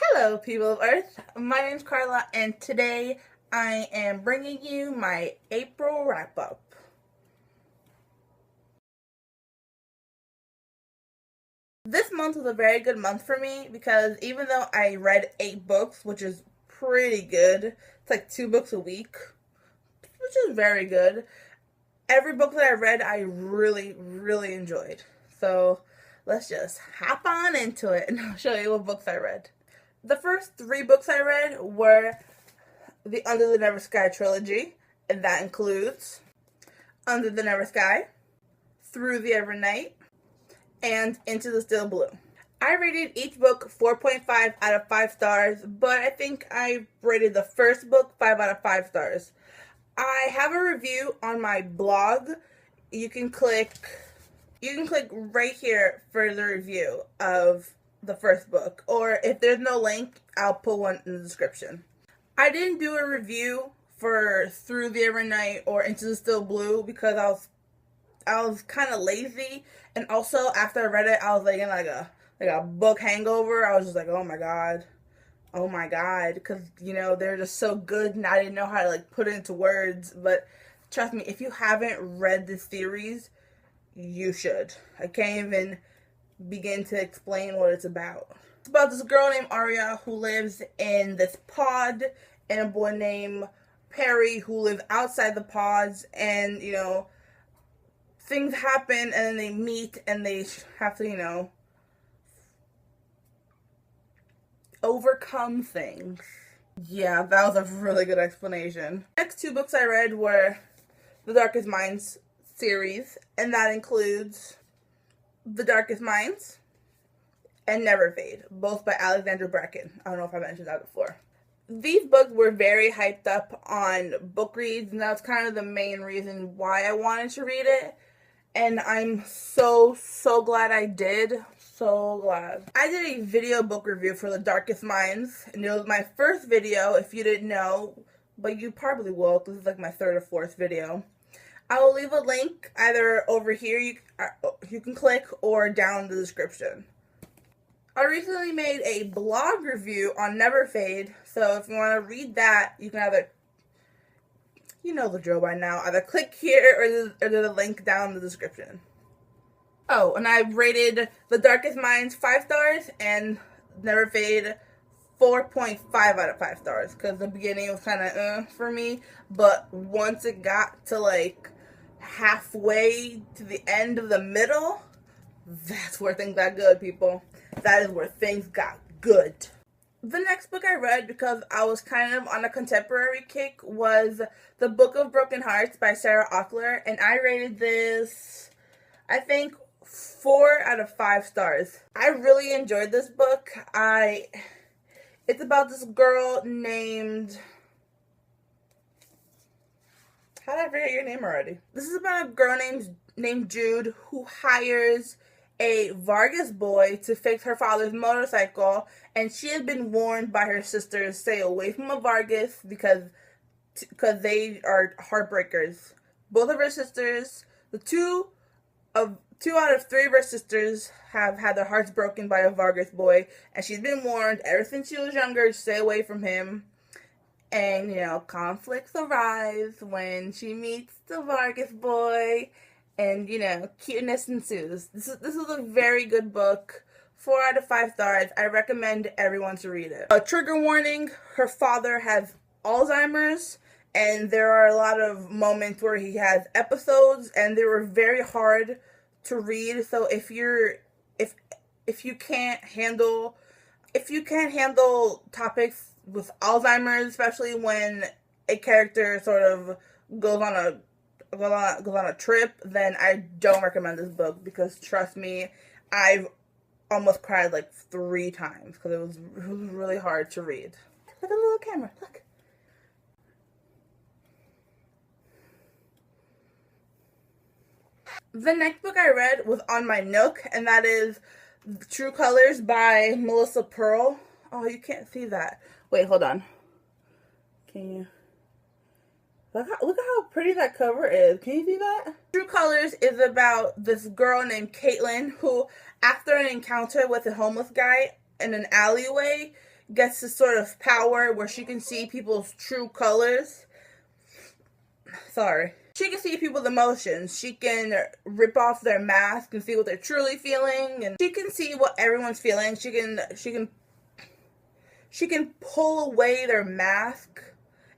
Hello, people of Earth. My name's Carla, and today I am bringing you my April wrap up. This month was a very good month for me because even though I read 8 books, which is pretty good, it's like 2 books a week, which is very good. Every book that I read, I really enjoyed. So let's just hop on into it and I'll show you what books I read. The first 3 books I read were the Under the Never Sky trilogy, and that includes Under the Never Sky, Through the Evernight, and Into the Still Blue. I rated each book 4.5 out of 5 stars, but I think I rated the first book 5 out of 5 stars. I have a review on my blog. You can click right here for the review of the first book, or if there's no link, I'll put one in the description. I didn't do a review for Through the Evernight or Into the Still Blue because I was kind of lazy, and also after I read it, I was like in like a book hangover. I was just like, oh my god, because they're just so good, and I didn't know how to like put it into words. But trust me, if you haven't read this series, you should. I can't even begin to explain what it's about. It's about this girl named Arya who lives in this pod, and a boy named Perry who live outside the pods, and things happen, and then they meet, and they have to overcome things. Yeah, that was a really good explanation. The next 2 books I read were the Darkest Minds series, and that includes The Darkest Minds and Never Fade, both by Alexandra Bracken. I don't know if I mentioned that before. These books were very hyped up on book reads, and that's kind of the main reason why I wanted to read it. And I'm so glad I did. So glad. I did a video book review for The Darkest Minds, and it was my first video, if you didn't know, but you probably will, because it's like my 3rd or 4th video. I will leave a link either over here you can click, or down in the description. I recently made a blog review on Never Fade, so if you want to read that, you can either, you know the drill by now, either click here or there's a link down in the description. Oh, and I rated The Darkest Minds 5 stars and Never Fade 4.5 out of 5 stars, because the beginning was kind of for me, but once it got to like halfway to the end of the middle, that's where things got good, people. That is where things got good. The next book I read, because I was kind of on a contemporary kick, was The Book of Broken Hearts by Sarah Auchler, and I rated this, I think, 4 out of 5 stars. I really enjoyed this book. It's about this girl named... How did I forget your name already? This is about a girl named Jude who hires a Vargas boy to fix her father's motorcycle, and she had been warned by her sisters to stay away from a Vargas because they are heartbreakers. Both of her sisters, two out of 3 of her sisters have had their hearts broken by a Vargas boy, and she's been warned ever since she was younger to stay away from him. And, conflicts arise when she meets the Vargas boy, and, cuteness ensues. This is a very good book. 4 out of 5 stars. I recommend everyone to read it. A trigger warning, her father has Alzheimer's, and there are a lot of moments where he has episodes, and they were very hard to read. So if you can't handle topics with Alzheimer's, especially when a character sort of goes on a trip, then I don't recommend this book, because trust me, I've almost cried like 3 times because it was really hard to read. Look at the little camera, look. The next book I read was on my Nook, and that is True Colors by Melissa Pearl. Oh, you can't see that. Wait, hold on. Can you? Look at how pretty that cover is. Can you see that? True Colors is about this girl named Caitlin who, after an encounter with a homeless guy in an alleyway, gets this sort of power where she can see people's true colors. Sorry. She can see people's emotions. She can rip off their mask and see what they're truly feeling, and she can see what everyone's feeling. She can pull away their mask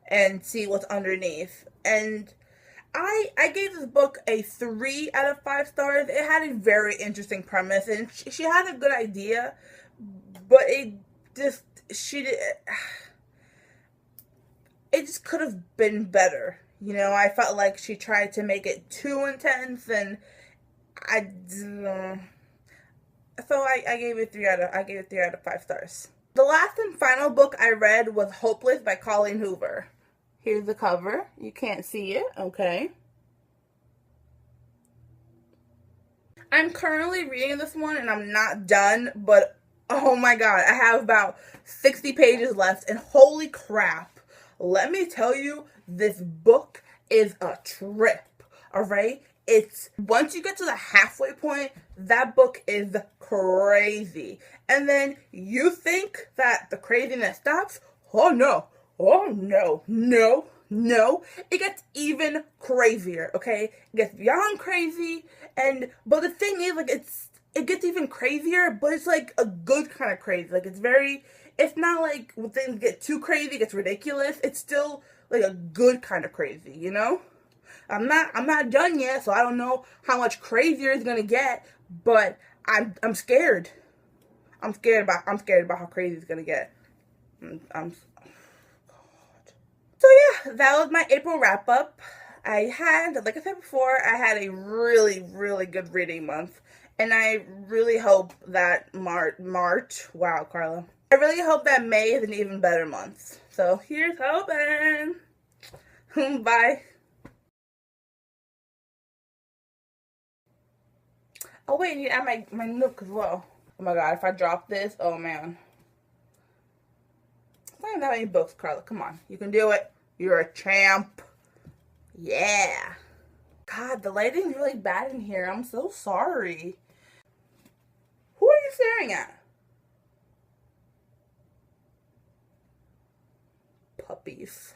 and see what's underneath. And I gave this book a 3 out of 5 stars. It had a very interesting premise, and she had a good idea, but it just could have been better. You know, I felt like she tried to make it too intense, and so I gave it 3 out of 5 stars. The last and final book I read was Hopeless by Colleen Hoover. Here's the cover. You can't see it, okay. I'm currently reading this one and I'm not done, but oh my god, I have about 60 pages left, and holy crap, let me tell you, this book is a trip, alright? It's, once you get to the halfway point, that book is crazy. And then you think that the craziness stops? Oh no. Oh no. No. No. It gets even crazier, okay? It gets beyond crazy, but the thing is, like, it gets even crazier, but it's like a good kind of crazy. Like, it's not like when things get too crazy, it gets ridiculous. It's still like a good kind of crazy, you know? I'm not done yet, so I don't know how much crazier it's gonna get, but I'm scared. I'm scared about how crazy it's gonna get. God. So yeah, that was my April wrap up. I had, like I said before, I had a really, really good reading month, and I really hope that March, wow, Carla. I really hope that May is an even better month. So here's hoping. Bye. Oh wait, I need to add my Nook as well. Oh my god, if I drop this, oh man. It's not even that many books, Carla. Come on. You can do it. You're a champ. Yeah. God, the lighting's really bad in here. I'm so sorry. Who are you staring at? Puppies.